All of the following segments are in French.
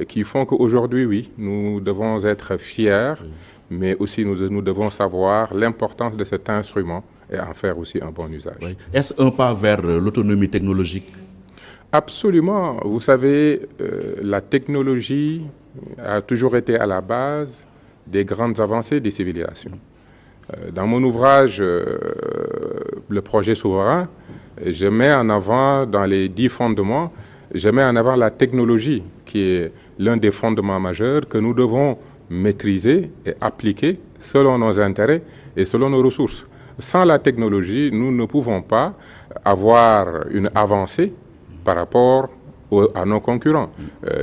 qui font qu'aujourd'hui, oui, nous devons être fiers, mais aussi nous devons savoir l'importance de cet instrument et en faire aussi un bon usage. Oui. Est-ce un pas vers l'autonomie technologique? Absolument. Vous savez, la technologie a toujours été à la base des grandes avancées des civilisations. Dans mon ouvrage, Le projet souverain, je mets en avant, dans les 10 fondements, je mets en avant la technologie, qui est l'un des fondements majeurs que nous devons maîtriser et appliquer selon nos intérêts et selon nos ressources. Sans la technologie, nous ne pouvons pas avoir une avancée par rapport à nos concurrents,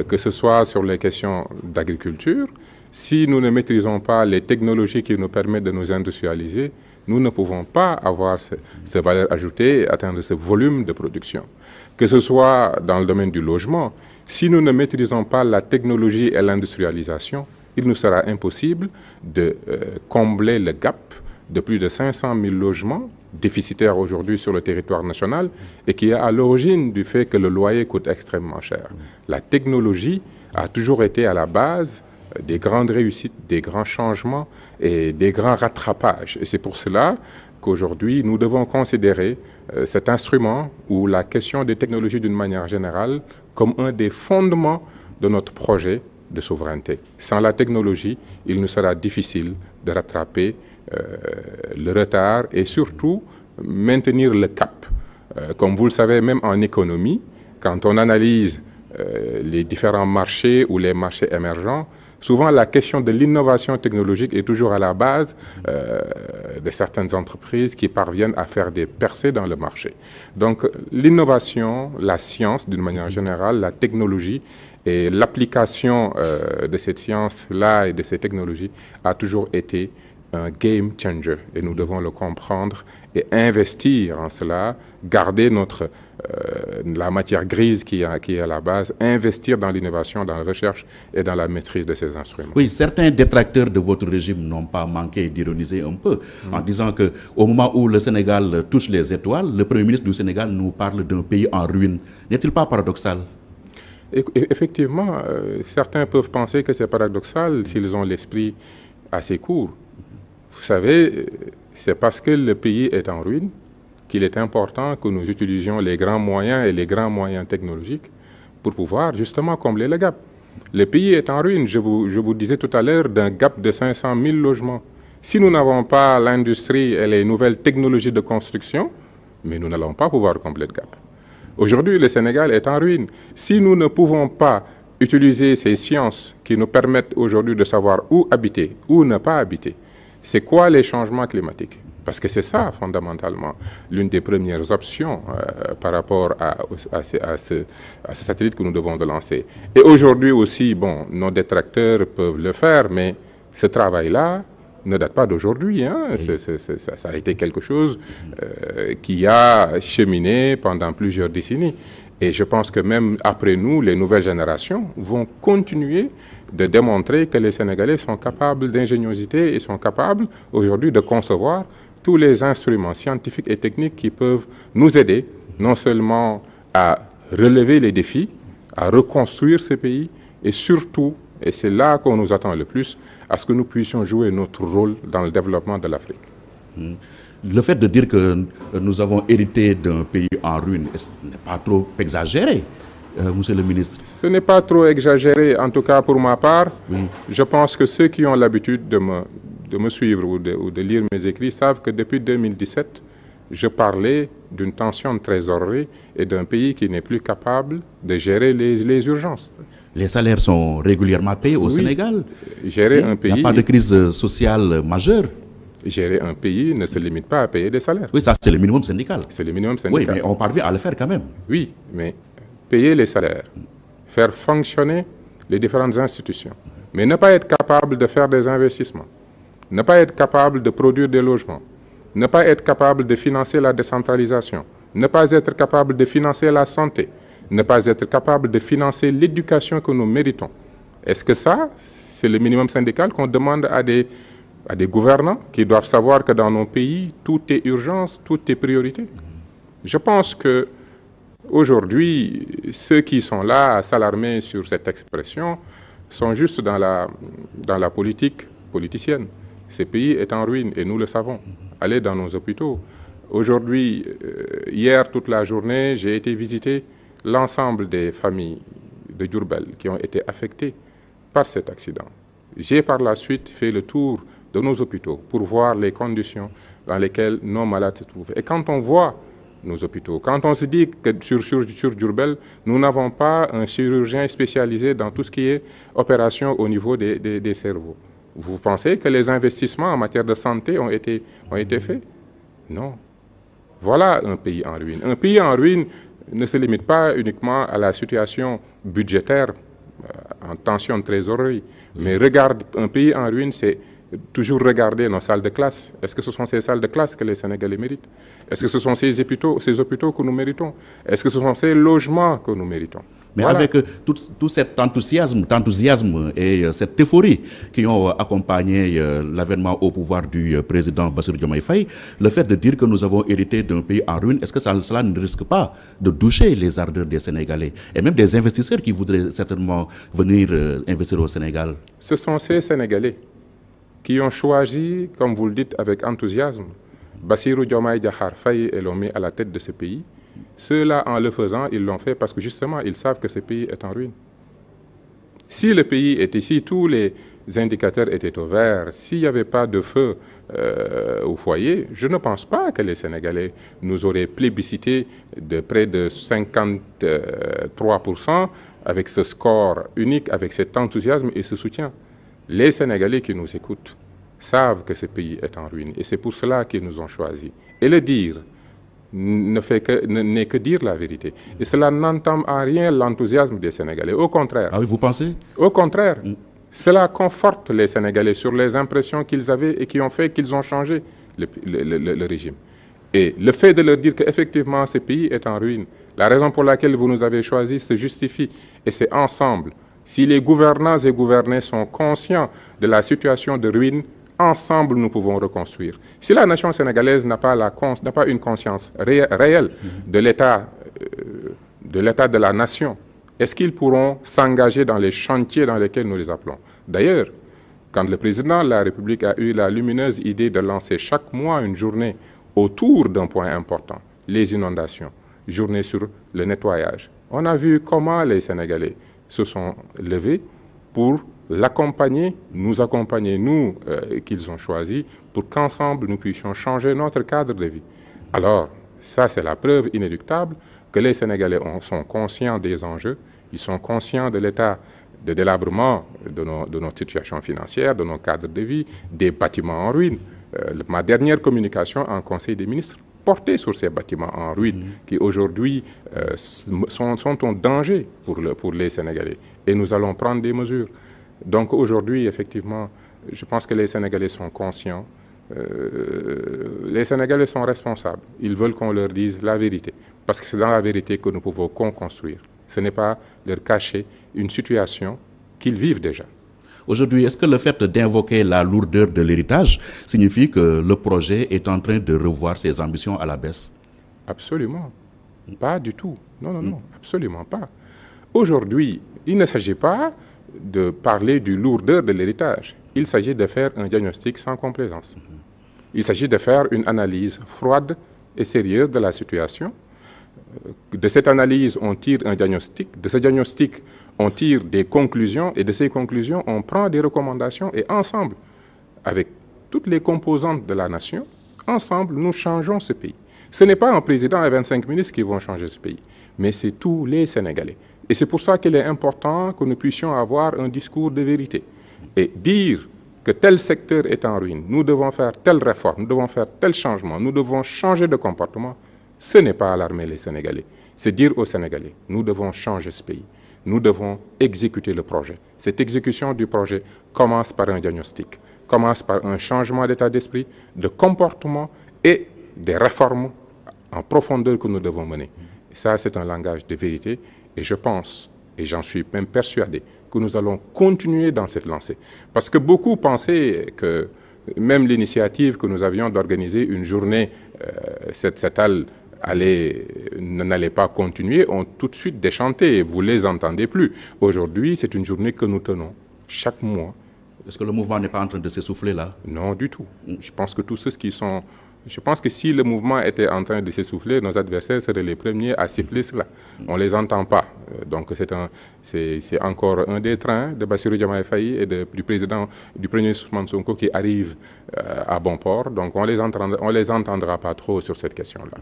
que ce soit sur les questions d'agriculture. Si nous ne maîtrisons pas les technologies qui nous permettent de nous industrialiser, nous ne pouvons pas avoir ces valeurs ajoutées et atteindre ce volume de production. Que ce soit dans le domaine du logement, si nous ne maîtrisons pas la technologie et l'industrialisation, il nous sera impossible de combler le gap de plus de 500 000 logements déficitaires aujourd'hui sur le territoire national et qui est à l'origine du fait que le loyer coûte extrêmement cher. La technologie a toujours été à la base des grandes réussites, des grands changements et des grands rattrapages. Et c'est pour cela qu'aujourd'hui, nous devons considérer cet instrument ou la question des technologies d'une manière générale comme un des fondements de notre projet de souveraineté. Sans la technologie, il nous sera difficile de rattraper le retard et surtout maintenir le cap. Comme vous le savez, même en économie, quand on analyse les différents marchés ou les marchés émergents, souvent la question de l'innovation technologique est toujours à la base de certaines entreprises qui parviennent à faire des percées dans le marché. Donc l'innovation, la science d'une manière générale, la technologie et l'application de cette science-là et de ces technologies a toujours été un game changer et nous devons le comprendre et investir en cela, garder la matière grise qui est à la base, investir dans l'innovation, dans la recherche et dans la maîtrise de ces instruments. Oui, certains détracteurs de votre régime n'ont pas manqué d'ironiser un peu en disant qu'au moment où le Sénégal touche les étoiles, le Premier ministre du Sénégal nous parle d'un pays en ruine. N'est-il pas paradoxal? Effectivement, certains peuvent penser que c'est paradoxal s'ils ont l'esprit assez court. Vous savez, c'est parce que le pays est en ruine qu'il est important que nous utilisions les grands moyens et les grands moyens technologiques pour pouvoir justement combler le gap. Le pays est en ruine, je vous disais tout à l'heure, d'un gap de 500 000 logements. Si nous n'avons pas l'industrie et les nouvelles technologies de construction, mais nous n'allons pas pouvoir combler le gap. Aujourd'hui, le Sénégal est en ruine. Si nous ne pouvons pas utiliser ces sciences qui nous permettent aujourd'hui de savoir où habiter, où ne pas habiter, c'est quoi les changements climatiques? Parce que c'est ça, fondamentalement, l'une des premières options par rapport à ce satellite que nous devons de lancer. Et aujourd'hui aussi, bon, nos détracteurs peuvent le faire, mais ce travail-là ne date pas d'aujourd'hui. Hein. Ça a été quelque chose qui a cheminé pendant plusieurs décennies. Et je pense que même après nous, les nouvelles générations vont continuer de démontrer que les Sénégalais sont capables d'ingéniosité et sont capables aujourd'hui de concevoir tous les instruments scientifiques et techniques qui peuvent nous aider non seulement à relever les défis, à reconstruire ce pays et surtout, et c'est là qu'on nous attend le plus, à ce que nous puissions jouer notre rôle dans le développement de l'Afrique. Le fait de dire que nous avons hérité d'un pays en ruine, ce n'est pas trop exagéré, monsieur le ministre? Ce n'est pas trop exagéré, en tout cas pour ma part. Oui. Je pense que ceux qui ont l'habitude de me suivre ou de lire mes écrits savent que depuis 2017, je parlais d'une tension de trésorerie et d'un pays qui n'est plus capable de gérer les urgences. Les salaires sont régulièrement payés au Sénégal. Gérer un pays... Il n'y a pas de crise sociale majeure. Gérer un pays ne se limite pas à payer des salaires. Oui, ça c'est le minimum syndical. C'est le minimum syndical. Oui, mais on parvient à le faire quand même. Oui, mais payer les salaires, faire fonctionner les différentes institutions, mais ne pas être capable de faire des investissements, ne pas être capable de produire des logements, ne pas être capable de financer la décentralisation, ne pas être capable de financer la santé, ne pas être capable de financer l'éducation que nous méritons. Est-ce que ça, c'est le minimum syndical qu'on demande à des gouvernants qui doivent savoir que dans nos pays, tout est urgence, tout est priorité? Je pense que Aujourd'hui, ceux qui sont là à s'alarmer sur cette expression sont juste dans la politique politicienne. Ce pays est en ruine et nous le savons. Allez dans nos hôpitaux. Aujourd'hui, hier, toute la journée, j'ai été visiter l'ensemble des familles de Diourbel qui ont été affectées par cet accident. J'ai par la suite fait le tour de nos hôpitaux pour voir les conditions dans lesquelles nos malades se trouvent. Et quand on voit nos hôpitaux, quand on se dit que sur Diourbel, nous n'avons pas un chirurgien spécialisé dans tout ce qui est opération au niveau des cerveaux, vous pensez que les investissements en matière de santé ont été faits? Non. Voilà un pays en ruine. Un pays en ruine ne se limite pas uniquement à la situation budgétaire en tension de trésorerie, mais regarde, un pays en ruine, c'est toujours regarder nos salles de classe. Est-ce que ce sont ces salles de classe que les Sénégalais méritent? Est-ce que ce sont ces hôpitaux que nous méritons? Est-ce que ce sont ces logements que nous méritons? Mais voilà. Avec tout cet enthousiasme et cette euphorie qui ont accompagné l'avènement au pouvoir du président Bassirou Diomaye Faye, le fait de dire que nous avons hérité d'un pays en ruine, est-ce que cela ne risque pas de doucher les ardeurs des Sénégalais et même des investisseurs qui voudraient certainement venir investir au Sénégal? Ce sont ces Sénégalais qui ont choisi, comme vous le dites avec enthousiasme, Bassirou Diomaye Diakhar Faye et l'ont mis à la tête de ce pays. Ceux-là, en le faisant, ils l'ont fait parce que justement, ils savent que ce pays est en ruine. Si le pays était, si tous les indicateurs étaient au vert, s'il n'y avait pas de feu au foyer, je ne pense pas que les Sénégalais nous auraient plébiscité de près de 53% avec ce score unique, avec cet enthousiasme et ce soutien. Les Sénégalais qui nous écoutent savent que ce pays est en ruine et c'est pour cela qu'ils nous ont choisis. Et le dire n'est que dire la vérité. Et cela n'entame en rien l'enthousiasme des Sénégalais. Au contraire. Ah oui, vous pensez? Au contraire. Cela conforte les Sénégalais sur les impressions qu'ils avaient et qui ont fait qu'ils ont changé le régime. Et le fait de leur dire qu'effectivement ce pays est en ruine, la raison pour laquelle vous nous avez choisis se justifie. Et c'est ensemble. Si les gouvernants et gouvernés sont conscients de la situation de ruine, ensemble nous pouvons reconstruire. Si la nation sénégalaise n'a pas une conscience réelle de l'état de la nation, est-ce qu'ils pourront s'engager dans les chantiers dans lesquels nous les appelons? D'ailleurs, quand le président de la République a eu la lumineuse idée de lancer chaque mois une journée autour d'un point important, les inondations, journée sur le nettoyage, on a vu comment les Sénégalais se sont levés pour l'accompagner, nous accompagner, nous qu'ils ont choisis, pour qu'ensemble nous puissions changer notre cadre de vie. Alors, ça c'est la preuve inéluctable que les Sénégalais sont conscients des enjeux, ils sont conscients de l'état de délabrement de notre situation financière, de nos cadres de vie, des bâtiments en ruine. Ma dernière communication en Conseil des ministres portait sur ces bâtiments en ruine qui aujourd'hui sont en danger pour les Sénégalais. Et nous allons prendre des mesures. Donc aujourd'hui, effectivement, je pense que les Sénégalais sont conscients. Les Sénégalais sont responsables. Ils veulent qu'on leur dise la vérité. Parce que c'est dans la vérité que nous pouvons construire. Ce n'est pas leur cacher une situation qu'ils vivent déjà. Aujourd'hui, est-ce que le fait d'invoquer la lourdeur de l'héritage signifie que le projet est en train de revoir ses ambitions à la baisse? Absolument. Pas du tout. Non, non, non. Absolument pas. Aujourd'hui, il ne s'agit pas de parler du lourdeur de l'héritage. Il s'agit de faire un diagnostic sans complaisance. Il s'agit de faire une analyse froide et sérieuse de la situation. De cette analyse, on tire un diagnostic. De ce diagnostic, on tire des conclusions. Et de ces conclusions, on prend des recommandations. Et ensemble, avec toutes les composantes de la nation, ensemble, nous changeons ce pays. Ce n'est pas un président et 25 ministres qui vont changer ce pays, mais c'est tous les Sénégalais. Et c'est pour ça qu'il est important que nous puissions avoir un discours de vérité et dire que tel secteur est en ruine, nous devons faire telle réforme, nous devons faire tel changement, nous devons changer de comportement. Ce n'est pas alarmer les Sénégalais, c'est dire aux Sénégalais, nous devons changer ce pays, nous devons exécuter le projet. Cette exécution du projet commence par un diagnostic, commence par un changement d'état d'esprit, de comportement et des réformes en profondeur que nous devons mener. Et ça, c'est un langage de vérité. Et je pense, et j'en suis même persuadé, que nous allons continuer dans cette lancée. Parce que beaucoup pensaient que même l'initiative que nous avions d'organiser une journée, cette salle allait n'allaient pas continuer ont tout de suite déchanté. Vous ne les entendez plus. Aujourd'hui, c'est une journée que nous tenons chaque mois. Est-ce que le mouvement n'est pas en train de s'essouffler là? Non, du tout. Je pense que tous ceux qui sont... Je pense que si le mouvement était en train de s'essouffler, nos adversaires seraient les premiers à siffler cela. On ne les entend pas. Donc c'est encore un des trains de Bassirou Diomaye Faye et du premier Ousmane Sonko qui arrive à bon port. Donc on les entendra pas trop sur cette question-là.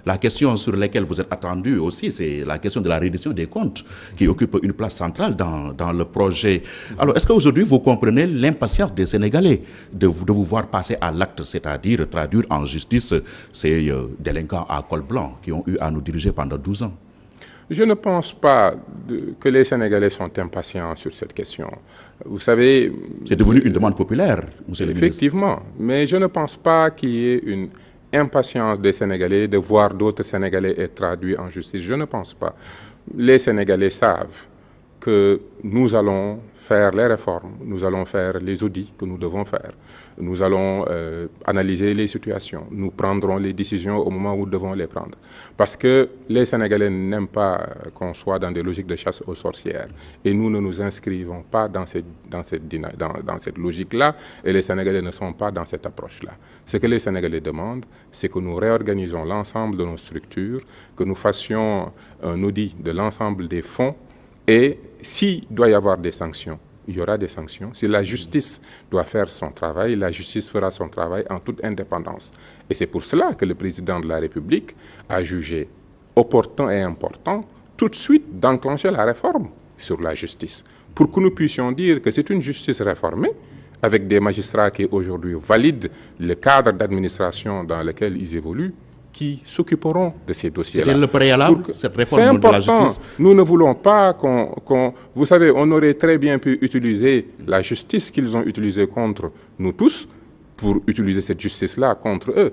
La question sur laquelle vous êtes attendu aussi, c'est la question de la reddition des comptes qui occupe une place centrale dans le projet. Alors, est-ce qu'aujourd'hui, vous comprenez l'impatience des Sénégalais de vous voir passer à l'acte, c'est-à-dire traduire en justice ces délinquants à col blanc qui ont eu à nous diriger pendant 12 ans? Je ne pense pas que les Sénégalais sont impatients sur cette question. Vous savez... C'est devenu une demande populaire, monsieur le ministre. Effectivement, mais je ne pense pas qu'il y ait une impatience des Sénégalais de voir d'autres Sénégalais être traduits en justice. Je ne pense pas. Les Sénégalais savent que nous allons faire les réformes, nous allons faire les audits que nous devons faire, nous allons analyser les situations, nous prendrons les décisions au moment où nous devons les prendre. Parce que les Sénégalais n'aiment pas qu'on soit dans des logiques de chasse aux sorcières. Et nous ne nous inscrivons pas dans cette logique-là, et les Sénégalais ne sont pas dans cette approche-là. Ce que les Sénégalais demandent, c'est que nous réorganisons l'ensemble de nos structures, que nous fassions un audit de l'ensemble des fonds. Et s'il doit y avoir des sanctions, il y aura des sanctions. Si la justice doit faire son travail, la justice fera son travail en toute indépendance. Et c'est pour cela que le président de la République a jugé opportun et important tout de suite d'enclencher la réforme sur la justice, pour que nous puissions dire que c'est une justice réformée, avec des magistrats qui aujourd'hui valident le cadre d'administration dans lequel ils évoluent, qui s'occuperont de ces dossiers-là. C'était le préalable, cette réforme de la justice. Nous ne voulons pas Vous savez, on aurait très bien pu utiliser la justice qu'ils ont utilisée contre nous tous pour utiliser cette justice-là contre eux.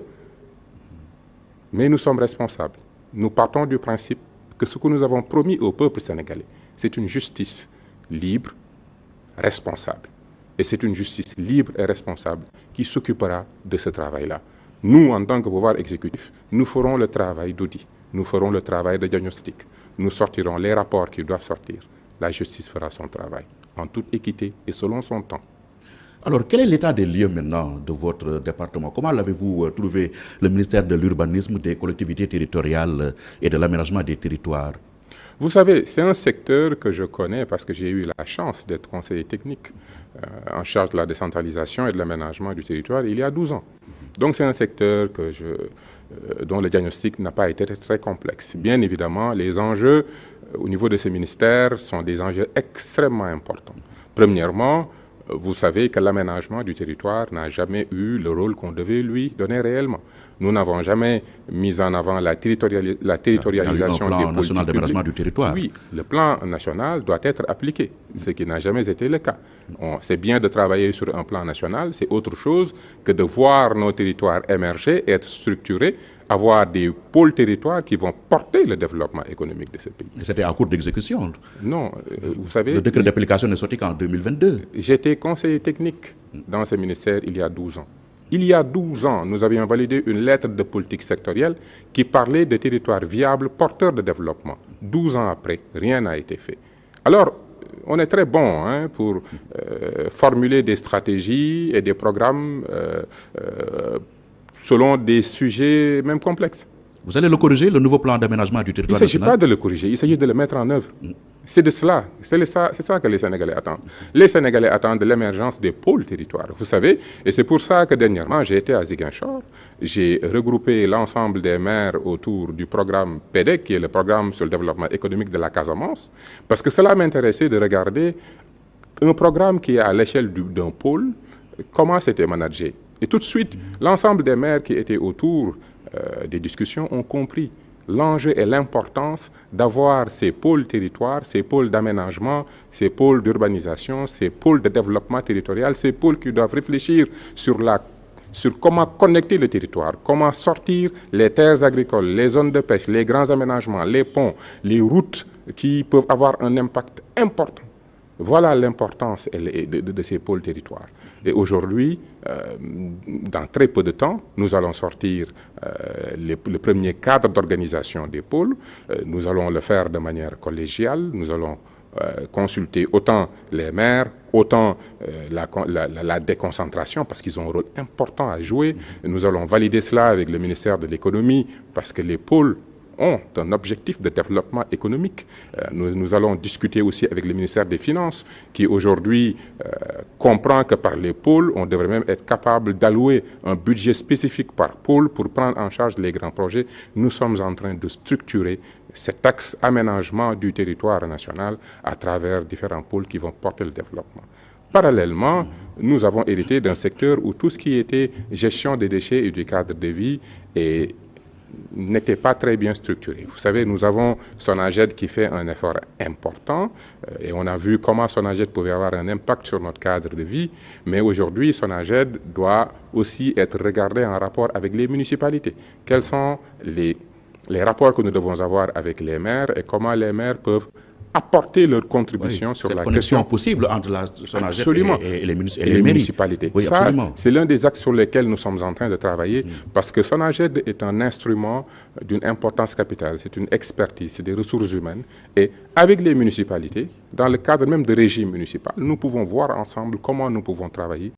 Mais nous sommes responsables. Nous partons du principe que ce que nous avons promis au peuple sénégalais, c'est une justice libre, responsable. Et c'est une justice libre et responsable qui s'occupera de ce travail-là. Nous, en tant que pouvoir exécutif, nous ferons le travail d'audit, nous ferons le travail de diagnostic, nous sortirons les rapports qui doivent sortir. La justice fera son travail, en toute équité et selon son temps. Alors, quel est l'état des lieux maintenant de votre département? Comment l'avez-vous trouvé, le ministère de l'Urbanisme, des collectivités territoriales et de l'aménagement des territoires? Vous savez, c'est un secteur que je connais parce que j'ai eu la chance d'être conseiller technique en charge de la décentralisation et de l'aménagement du territoire il y a 12 ans. Donc c'est un secteur dont le diagnostic n'a pas été très complexe. Bien évidemment, les enjeux au niveau de ce ministère sont des enjeux extrêmement importants. Premièrement, vous savez que l'aménagement du territoire n'a jamais eu le rôle qu'on devait lui donner réellement. Nous n'avons jamais mis en avant la territorialisation des politiques national d'aménagement du territoire. Oui, le plan national doit être appliqué, ce qui n'a jamais été le cas. C'est bien de travailler sur un plan national, c'est autre chose que de voir nos territoires émerger, être structurés, avoir des pôles territoires qui vont porter le développement économique de ce pays. C'était en cours d'exécution. Non, vous savez... Le décret d'application n'est sorti qu'en 2022. J'étais conseiller technique dans ce ministère il y a 12 ans. Il y a 12 ans, nous avions validé une lettre de politique sectorielle qui parlait de territoires viables, porteurs de développement. 12 ans après, rien n'a été fait. Alors, on est très bon pour formuler des stratégies et des programmes selon des sujets même complexes. Vous allez le corriger, le nouveau plan d'aménagement du territoire national? Il ne s'agit pas de le corriger, il s'agit de le mettre en œuvre. C'est de cela, c'est ça que les Sénégalais attendent. Les Sénégalais attendent l'émergence des pôles territoires, vous savez, et c'est pour ça que dernièrement j'ai été à Ziguinchor, j'ai regroupé l'ensemble des maires autour du programme PEDEC, qui est le programme sur le développement économique de la Casamance, parce que cela m'intéressait de regarder un programme qui est à l'échelle d'un pôle, comment c'était managé. Et tout de suite, l'ensemble des maires qui étaient autour des discussions ont compris l'enjeu et l'importance d'avoir ces pôles territoires, ces pôles d'aménagement, ces pôles d'urbanisation, ces pôles de développement territorial, ces pôles qui doivent réfléchir sur comment connecter le territoire, comment sortir les terres agricoles, les zones de pêche, les grands aménagements, les ponts, les routes qui peuvent avoir un impact important Voilà l'importance de ces pôles territoires. Et aujourd'hui, dans très peu de temps, nous allons sortir le premier cadre d'organisation des pôles. Nous allons le faire de manière collégiale. Nous allons consulter autant les maires, autant la déconcentration, parce qu'ils ont un rôle important à jouer. Nous allons valider cela avec le ministère de l'économie, parce que les pôles ont un objectif de développement économique. Nous allons discuter aussi avec le ministère des Finances, qui aujourd'hui comprend que par les pôles, on devrait même être capable d'allouer un budget spécifique par pôle pour prendre en charge les grands projets. Nous sommes en train de structurer cet axe aménagement du territoire national à travers différents pôles qui vont porter le développement. Parallèlement, nous avons hérité d'un secteur où tout ce qui était gestion des déchets et du cadre de vie n'était pas très bien structuré. Vous savez, nous avons Sonaged qui fait un effort important et on a vu comment Sonaged pouvait avoir un impact sur notre cadre de vie, mais aujourd'hui, Sonaged doit aussi être regardé en rapport avec les municipalités. Quels sont les rapports que nous devons avoir avec les maires et comment les maires peuvent apporter leur contribution sur la question possible entre la Sonaged et les municipalités. Oui, ça, c'est l'un des axes sur lesquels nous sommes en train de travailler parce que Sonaged est un instrument d'une importance capitale, c'est une expertise, c'est des ressources humaines et avec les municipalités, dans le cadre même de régime municipal, nous pouvons voir ensemble comment nous pouvons travailler